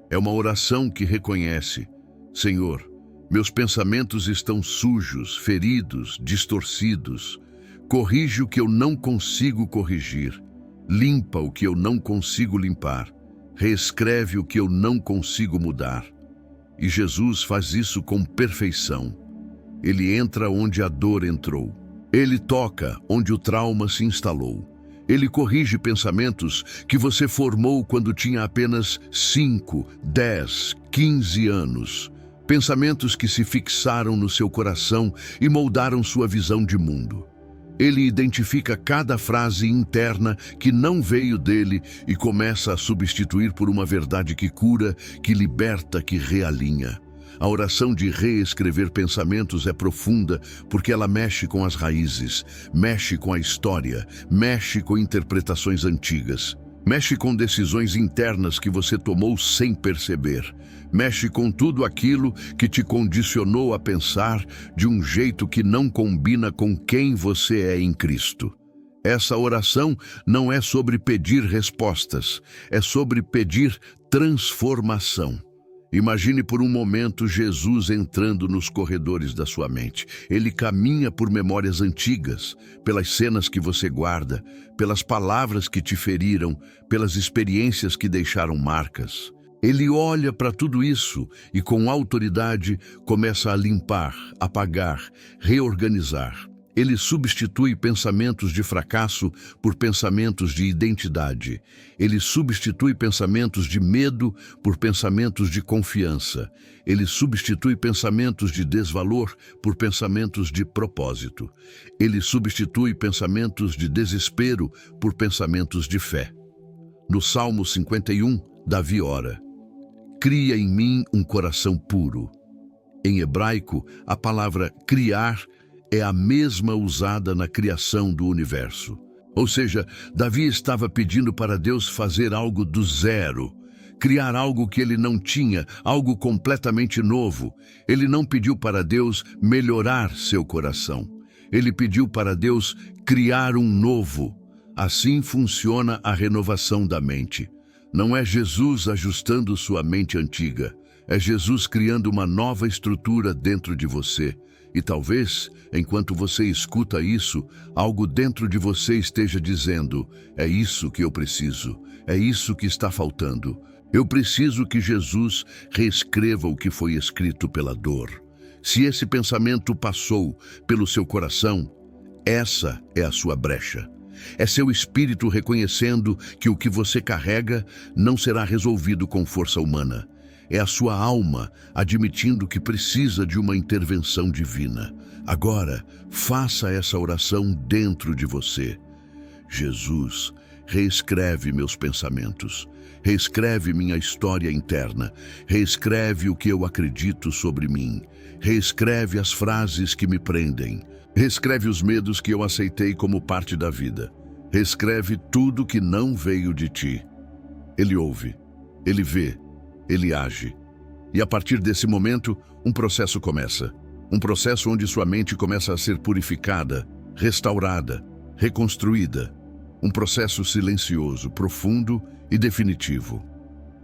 É uma oração que reconhece: Senhor, meus pensamentos estão sujos, feridos, distorcidos. Corrige o que eu não consigo corrigir. Limpa o que eu não consigo limpar. Reescreve o que eu não consigo mudar. E Jesus faz isso com perfeição. Ele entra onde a dor entrou. Ele toca onde o trauma se instalou. Ele corrige pensamentos que você formou quando tinha apenas 5, 10, 15 anos. Pensamentos que se fixaram no seu coração e moldaram sua visão de mundo. Ele identifica cada frase interna que não veio dele e começa a substituir por uma verdade que cura, que liberta, que realinha. A oração de reescrever pensamentos é profunda porque ela mexe com as raízes, mexe com a história, mexe com interpretações antigas, mexe com decisões internas que você tomou sem perceber, mexe com tudo aquilo que te condicionou a pensar de um jeito que não combina com quem você é em Cristo. Essa oração não é sobre pedir respostas, é sobre pedir transformação. Imagine por um momento Jesus entrando nos corredores da sua mente. Ele caminha por memórias antigas, pelas cenas que você guarda, pelas palavras que te feriram, pelas experiências que deixaram marcas. Ele olha para tudo isso e, com autoridade, começa a limpar, apagar, reorganizar. Ele substitui pensamentos de fracasso por pensamentos de identidade. Ele substitui pensamentos de medo por pensamentos de confiança. Ele substitui pensamentos de desvalor por pensamentos de propósito. Ele substitui pensamentos de desespero por pensamentos de fé. No Salmo 51, Davi ora: "Cria em mim um coração puro." Em hebraico, a palavra criar é a mesma usada na criação do universo. Ou seja, Davi estava pedindo para Deus fazer algo do zero, criar algo que ele não tinha, algo completamente novo. Ele não pediu para Deus melhorar seu coração. Ele pediu para Deus criar um novo. Assim funciona a renovação da mente. Não é Jesus ajustando sua mente antiga, é Jesus criando uma nova estrutura dentro de você. E talvez, enquanto você escuta isso, algo dentro de você esteja dizendo: é isso que eu preciso, é isso que está faltando. Eu preciso que Jesus reescreva o que foi escrito pela dor. Se esse pensamento passou pelo seu coração, essa é a sua brecha. É seu espírito reconhecendo que o que você carrega não será resolvido com força humana. É a sua alma admitindo que precisa de uma intervenção divina. Agora, faça essa oração dentro de você. Jesus, reescreve meus pensamentos. Reescreve minha história interna. Reescreve o que eu acredito sobre mim. Reescreve as frases que me prendem. Reescreve os medos que eu aceitei como parte da vida. Reescreve tudo que não veio de ti. Ele ouve, ele vê, ele age. E a partir desse momento, um processo começa. Um processo onde sua mente começa a ser purificada, restaurada, reconstruída. Um processo silencioso, profundo e definitivo.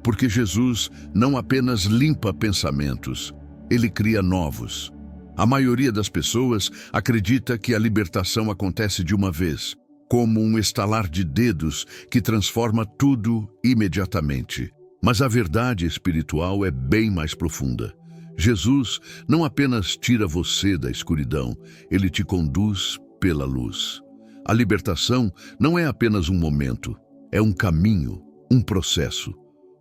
Porque Jesus não apenas limpa pensamentos, ele cria novos. A maioria das pessoas acredita que a libertação acontece de uma vez, como um estalar de dedos que transforma tudo imediatamente. Mas a verdade espiritual é bem mais profunda. Jesus não apenas tira você da escuridão, ele te conduz pela luz. A libertação não é apenas um momento, é um caminho, um processo,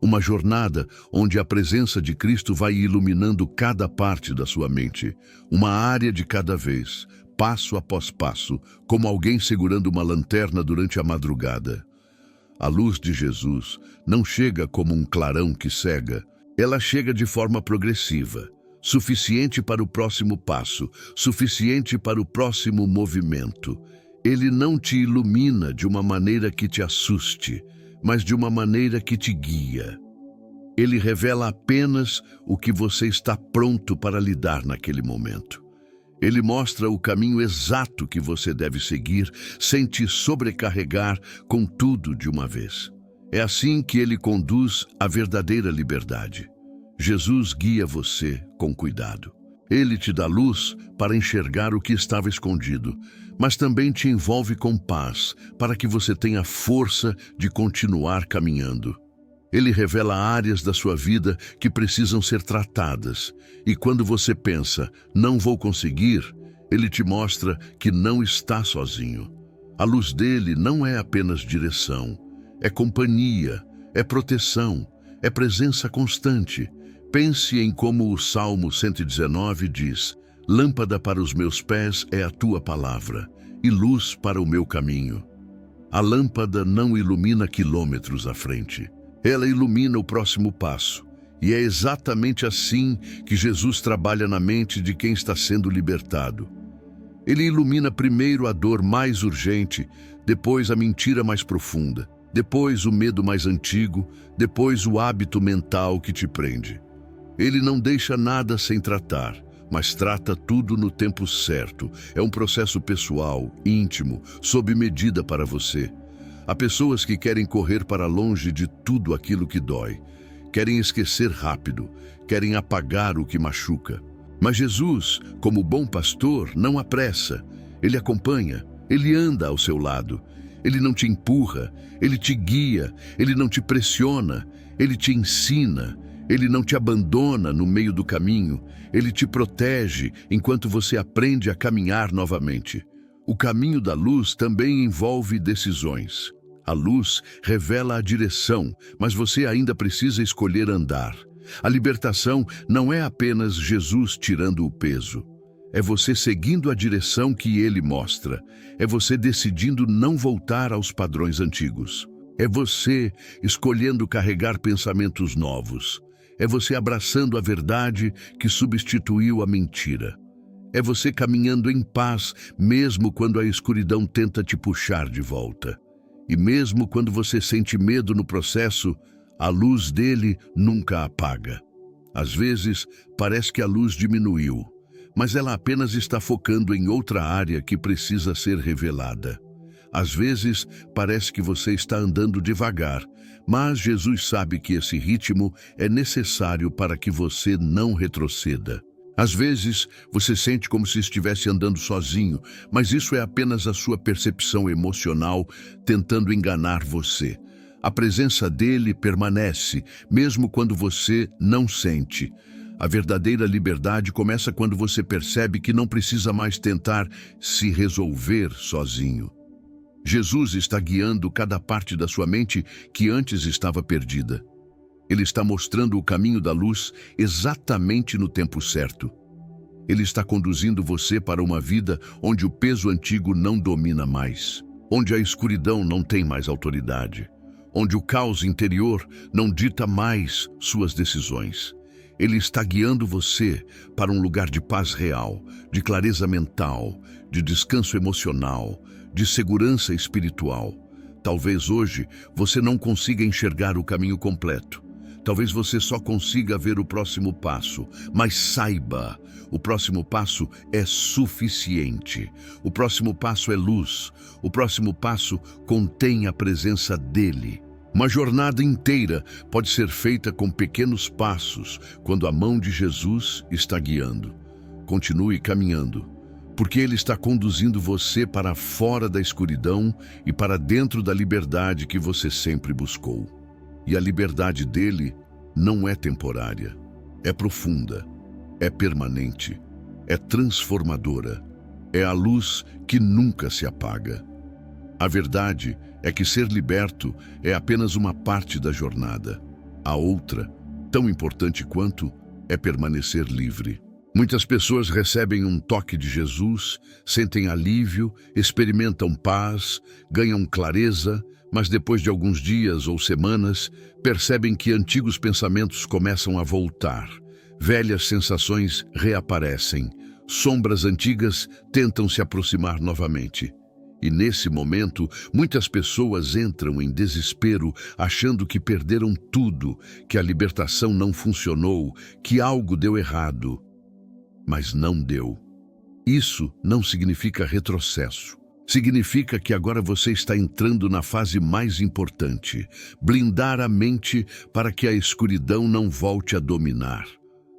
uma jornada onde a presença de Cristo vai iluminando cada parte da sua mente, uma área de cada vez, passo após passo, como alguém segurando uma lanterna durante a madrugada. A luz de Jesus não chega como um clarão que cega, ela chega de forma progressiva, suficiente para o próximo passo, suficiente para o próximo movimento. Ele não te ilumina de uma maneira que te assuste, mas de uma maneira que te guia. Ele revela apenas o que você está pronto para lidar naquele momento. Ele mostra o caminho exato que você deve seguir, sem te sobrecarregar com tudo de uma vez. É assim que ele conduz a verdadeira liberdade. Jesus guia você com cuidado. Ele te dá luz para enxergar o que estava escondido, mas também te envolve com paz, para que você tenha força de continuar caminhando. Ele revela áreas da sua vida que precisam ser tratadas. E quando você pensa, não vou conseguir, ele te mostra que não está sozinho. A luz dele não é apenas direção, é companhia, é proteção, é presença constante. Pense em como o Salmo 119 diz: lâmpada para os meus pés é a tua palavra, e luz para o meu caminho. A lâmpada não ilumina quilômetros à frente. Ela ilumina o próximo passo, E é exatamente assim que Jesus trabalha na mente de quem está sendo libertado. Ele ilumina primeiro a dor mais urgente, depois a mentira mais profunda, depois o medo mais antigo, depois o hábito mental que te prende. Ele não deixa nada sem tratar, mas trata tudo no tempo certo. É um processo pessoal, íntimo, sob medida para você. Há pessoas que querem correr para longe de tudo aquilo que dói. Querem esquecer rápido, querem apagar o que machuca. Mas Jesus, como bom pastor, não apressa. Ele acompanha, ele anda ao seu lado. Ele não te empurra, ele te guia, ele não te pressiona, ele te ensina. Ele não te abandona no meio do caminho, ele te protege enquanto você aprende a caminhar novamente. O caminho da luz também envolve decisões. A luz revela a direção, mas você ainda precisa escolher andar. A libertação não é apenas Jesus tirando o peso. É você seguindo a direção que ele mostra. É você decidindo não voltar aos padrões antigos. É você escolhendo carregar pensamentos novos. É você abraçando a verdade que substituiu a mentira. É você caminhando em paz, mesmo quando a escuridão tenta te puxar de volta. E mesmo quando você sente medo no processo, a luz dele nunca apaga. Às vezes, parece que a luz diminuiu, mas ela apenas está focando em outra área que precisa ser revelada. Às vezes, parece que você está andando devagar, mas Jesus sabe que esse ritmo é necessário para que você não retroceda. Às vezes, você sente como se estivesse andando sozinho, mas isso é apenas a sua percepção emocional tentando enganar você. A presença dele permanece, mesmo quando você não sente. A verdadeira liberdade começa quando você percebe que não precisa mais tentar se resolver sozinho. Jesus está guiando cada parte da sua mente que antes estava perdida. Ele está mostrando o caminho da luz exatamente no tempo certo. Ele está conduzindo você para uma vida onde o peso antigo não domina mais, onde a escuridão não tem mais autoridade, onde o caos interior não dita mais suas decisões. Ele está guiando você para um lugar de paz real, de clareza mental, de descanso emocional, de segurança espiritual. Talvez hoje você não consiga enxergar o caminho completo. Talvez você só consiga ver o próximo passo, mas saiba, o próximo passo é suficiente. O próximo passo é luz. O próximo passo contém a presença dele. Uma jornada inteira pode ser feita com pequenos passos quando a mão de Jesus está guiando. Continue caminhando, porque ele está conduzindo você para fora da escuridão e para dentro da liberdade que você sempre buscou. E a liberdade dele não é temporária, é profunda, é permanente, é transformadora, é a luz que nunca se apaga. A verdade é que ser liberto é apenas uma parte da jornada. A outra, tão importante quanto, é permanecer livre. Muitas pessoas recebem um toque de Jesus, sentem alívio, experimentam paz, ganham clareza, mas depois de alguns dias ou semanas, percebem que antigos pensamentos começam a voltar. Velhas sensações reaparecem. Sombras antigas tentam se aproximar novamente. E nesse momento, muitas pessoas entram em desespero, achando que perderam tudo, que a libertação não funcionou, que algo deu errado. Mas não deu. Isso não significa retrocesso. Significa que agora você está entrando na fase mais importante, blindar a mente para que a escuridão não volte a dominar.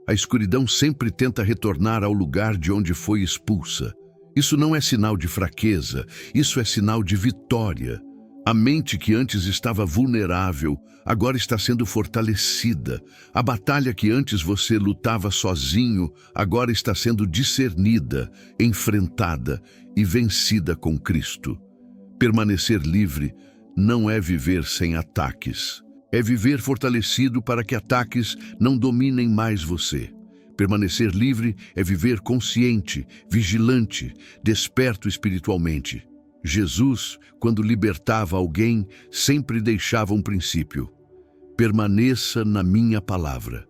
A escuridão sempre tenta retornar ao lugar de onde foi expulsa. Isso não é sinal de fraqueza, isso é sinal de vitória. A mente que antes estava vulnerável, agora está sendo fortalecida. A batalha que antes você lutava sozinho, agora está sendo discernida, enfrentada e vencida com Cristo. Permanecer livre não é viver sem ataques. É viver fortalecido para que ataques não dominem mais você. Permanecer livre é viver consciente, vigilante, desperto espiritualmente. Jesus, quando libertava alguém, sempre deixava um princípio. Permaneça na minha palavra.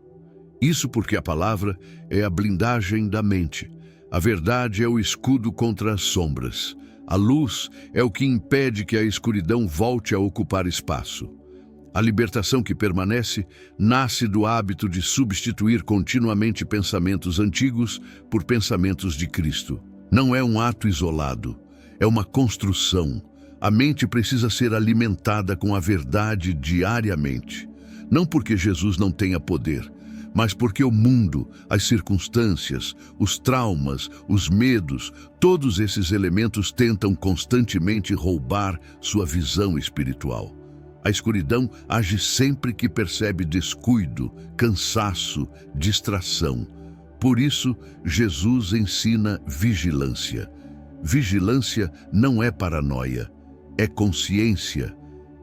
Isso porque a palavra é a blindagem da mente. A verdade é o escudo contra as sombras. A luz é o que impede que a escuridão volte a ocupar espaço. A libertação que permanece nasce do hábito de substituir continuamente pensamentos antigos por pensamentos de Cristo. Não é um ato isolado, é uma construção. A mente precisa ser alimentada com a verdade diariamente. Não porque Jesus não tenha poder, mas porque o mundo, as circunstâncias, os traumas, os medos, todos esses elementos tentam constantemente roubar sua visão espiritual. A escuridão age sempre que percebe descuido, cansaço, distração. Por isso, Jesus ensina vigilância. Vigilância não é paranoia, é consciência.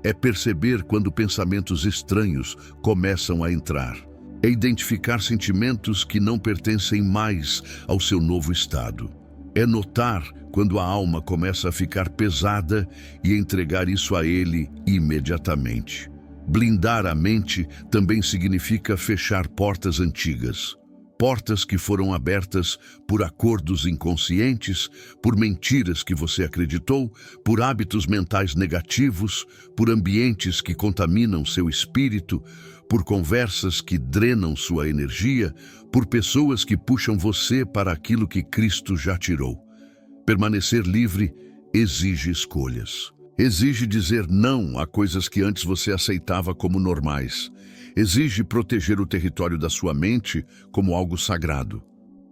É perceber quando pensamentos estranhos começam a entrar. É identificar sentimentos que não pertencem mais ao seu novo estado. É notar quando a alma começa a ficar pesada e entregar isso a Ele imediatamente. Blindar a mente também significa fechar portas antigas. Portas que foram abertas por acordos inconscientes, por mentiras que você acreditou, por hábitos mentais negativos, por ambientes que contaminam seu espírito, por conversas que drenam sua energia, por pessoas que puxam você para aquilo que Cristo já tirou. Permanecer livre exige escolhas. Exige dizer não a coisas que antes você aceitava como normais. Exige proteger o território da sua mente como algo sagrado,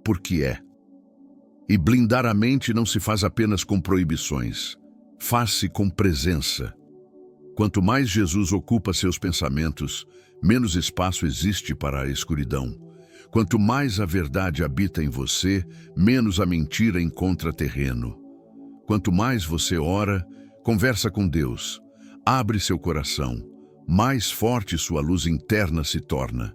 porque é. E blindar a mente não se faz apenas com proibições, faz-se com presença. Quanto mais Jesus ocupa seus pensamentos, menos espaço existe para a escuridão. Quanto mais a verdade habita em você, menos a mentira encontra terreno. Quanto mais você ora, conversa com Deus, abre seu coração, mais forte sua luz interna se torna.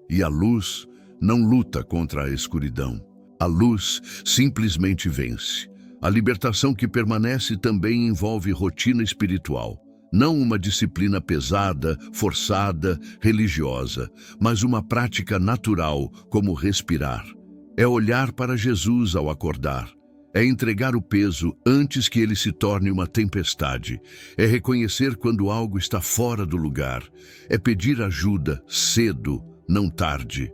E a luz não luta contra a escuridão. A luz simplesmente vence. A libertação que permanece também envolve rotina espiritual. Não uma disciplina pesada, forçada, religiosa, mas uma prática natural, como respirar. É olhar para Jesus ao acordar. É entregar o peso antes que ele se torne uma tempestade. É reconhecer quando algo está fora do lugar. É pedir ajuda cedo, não tarde.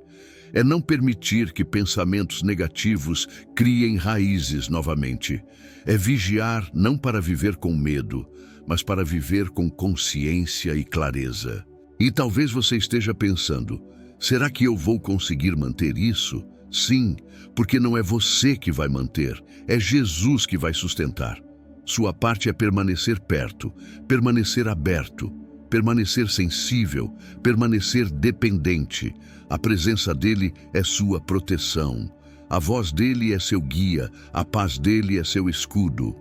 É não permitir que pensamentos negativos criem raízes novamente. É vigiar não para viver com medo, mas para viver com consciência e clareza. E talvez você esteja pensando, será que eu vou conseguir manter isso? Sim, porque não é você que vai manter, é Jesus que vai sustentar. Sua parte é permanecer perto, permanecer aberto, permanecer sensível, permanecer dependente. A presença dele é sua proteção. A voz dele é seu guia, a paz dele é seu escudo.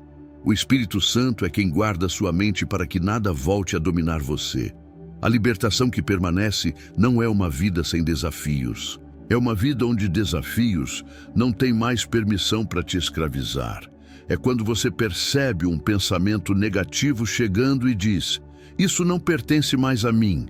O Espírito Santo é quem guarda sua mente para que nada volte a dominar você. A libertação que permanece não é uma vida sem desafios. É uma vida onde desafios não têm mais permissão para te escravizar. É quando você percebe um pensamento negativo chegando e diz, isso não pertence mais a mim.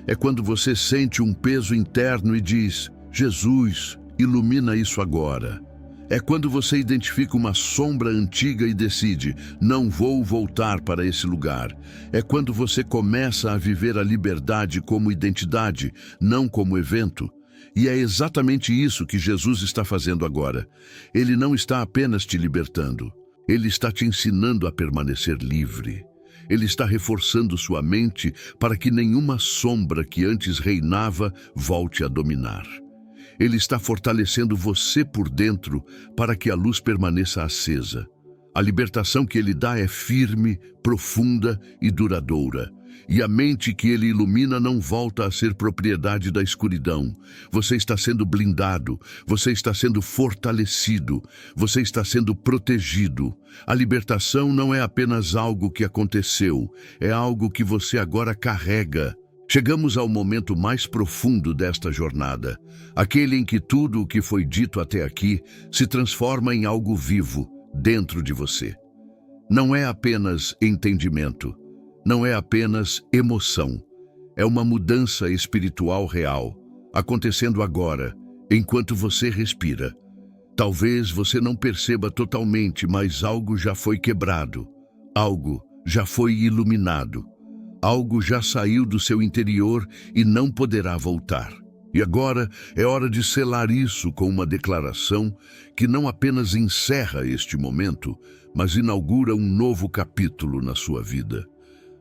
É quando você sente um peso interno e diz, Jesus, ilumina isso agora. É quando você identifica uma sombra antiga e decide, não vou voltar para esse lugar. É quando você começa a viver a liberdade como identidade, não como evento. E é exatamente isso que Jesus está fazendo agora. Ele não está apenas te libertando. Ele está te ensinando a permanecer livre. Ele está reforçando sua mente para que nenhuma sombra que antes reinava volte a dominar. Ele está fortalecendo você por dentro para que a luz permaneça acesa. A libertação que ele dá é firme, profunda e duradoura. E a mente que ele ilumina não volta a ser propriedade da escuridão. Você está sendo blindado, você está sendo fortalecido, você está sendo protegido. A libertação não é apenas algo que aconteceu, é algo que você agora carrega. Chegamos ao momento mais profundo desta jornada, aquele em que tudo o que foi dito até aqui se transforma em algo vivo dentro de você. Não é apenas entendimento. Não é apenas emoção, É uma mudança espiritual real, acontecendo agora, enquanto você respira. Talvez você não perceba totalmente, mas algo já foi quebrado, algo já foi iluminado, algo já saiu do seu interior e não poderá voltar. E agora é hora de selar isso com uma declaração que não apenas encerra este momento, mas inaugura um novo capítulo na sua vida.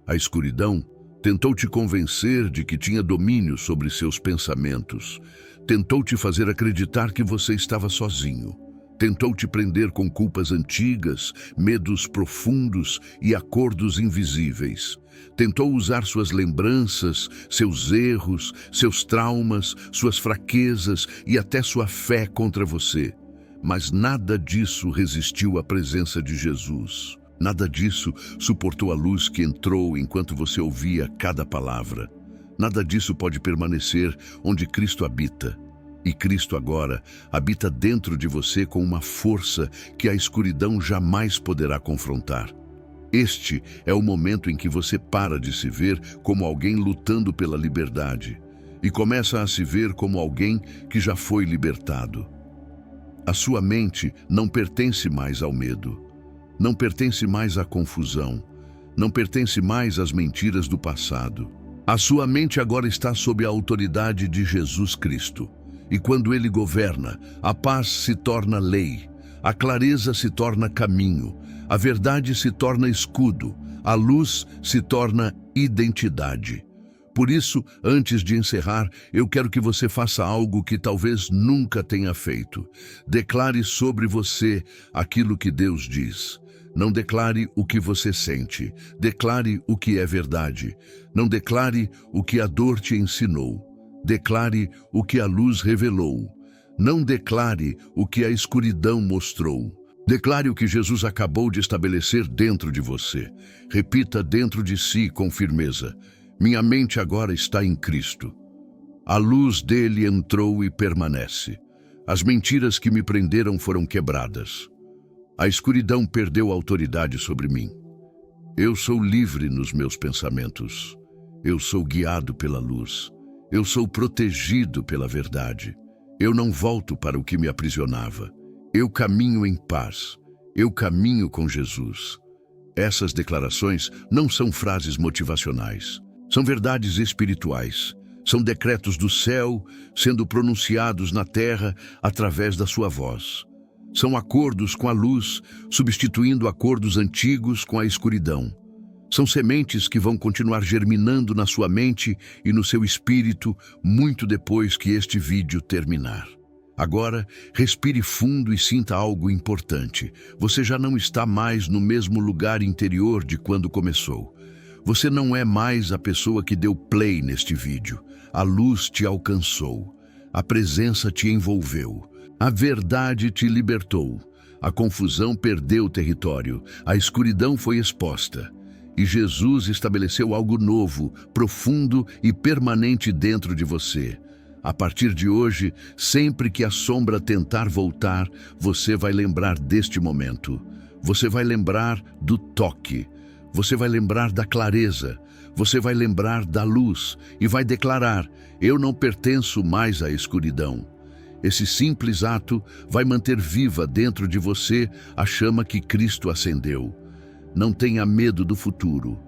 A escuridão tentou te convencer de que tinha domínio sobre seus pensamentos. Tentou te fazer acreditar que você estava sozinho. Tentou te prender com culpas antigas, medos profundos e acordos invisíveis. Tentou usar suas lembranças, seus erros, seus traumas, suas fraquezas e até sua fé contra você. Mas nada disso resistiu à presença de Jesus. Nada disso suportou a luz que entrou enquanto você ouvia cada palavra. Nada disso pode permanecer onde Cristo habita. E Cristo agora habita dentro de você com uma força que a escuridão jamais poderá confrontar. Este é o momento em que você para de se ver como alguém lutando pela liberdade e começa a se ver como alguém que já foi libertado. A sua mente não pertence mais ao medo, não pertence mais à confusão, não pertence mais às mentiras do passado. A sua mente agora está sob a autoridade de Jesus Cristo. E quando Ele governa, a paz se torna lei, a clareza se torna caminho, a verdade se torna escudo, a luz se torna identidade. Por isso, antes de encerrar, eu quero que você faça algo que talvez nunca tenha feito. Declare sobre você aquilo que Deus diz. Não declare o que você sente, declare o que é verdade. Não declare o que a dor te ensinou. Declare o que a luz revelou. Não declare o que a escuridão mostrou. Declare o que Jesus acabou de estabelecer dentro de você. Repita dentro de si com firmeza: minha mente agora está em Cristo. A luz dele entrou e permanece. As mentiras que me prenderam foram quebradas. A escuridão perdeu autoridade sobre mim. Eu sou livre nos meus pensamentos. Eu sou guiado pela luz. Eu sou protegido pela verdade. Eu não volto para o que me aprisionava. Eu caminho em paz. Eu caminho com Jesus. Essas declarações não são frases motivacionais. São verdades espirituais. São decretos do céu sendo pronunciados na terra através da sua voz. São acordos com a luz, substituindo acordos antigos com a escuridão. São sementes que vão continuar germinando na sua mente e no seu espírito muito depois que este vídeo terminar. Agora, respire fundo e sinta algo importante. Você já não está mais no mesmo lugar interior de quando começou. Você não é mais a pessoa que deu play neste vídeo. A luz te alcançou. A presença te envolveu. A verdade te libertou. A confusão perdeu território. A escuridão foi exposta. E Jesus estabeleceu algo novo, profundo e permanente dentro de você. A partir de hoje, sempre que a sombra tentar voltar, você vai lembrar deste momento. Você vai lembrar do toque. Você vai lembrar da clareza. Você vai lembrar da luz e vai declarar: eu não pertenço mais à escuridão. Esse simples ato vai manter viva dentro de você a chama que Cristo acendeu. Não tenha medo do futuro.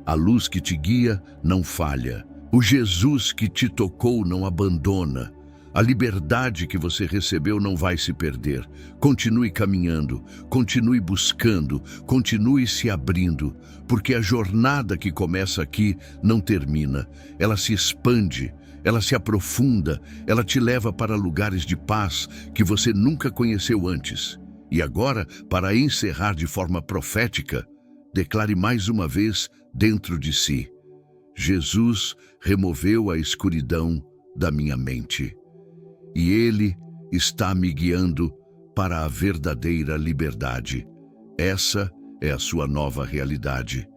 A luz que te guia não falha. O Jesus que te tocou não abandona. A liberdade que você recebeu não vai se perder. Continue caminhando, continue buscando, continue se abrindo, porque a jornada que começa aqui não termina. Ela se expande, ela se aprofunda, ela te leva para lugares de paz que você nunca conheceu antes. E agora, para encerrar de forma profética, declare mais uma vez dentro de si: Jesus removeu a escuridão da minha mente. E Ele está me guiando para a verdadeira liberdade. Essa é a sua nova realidade.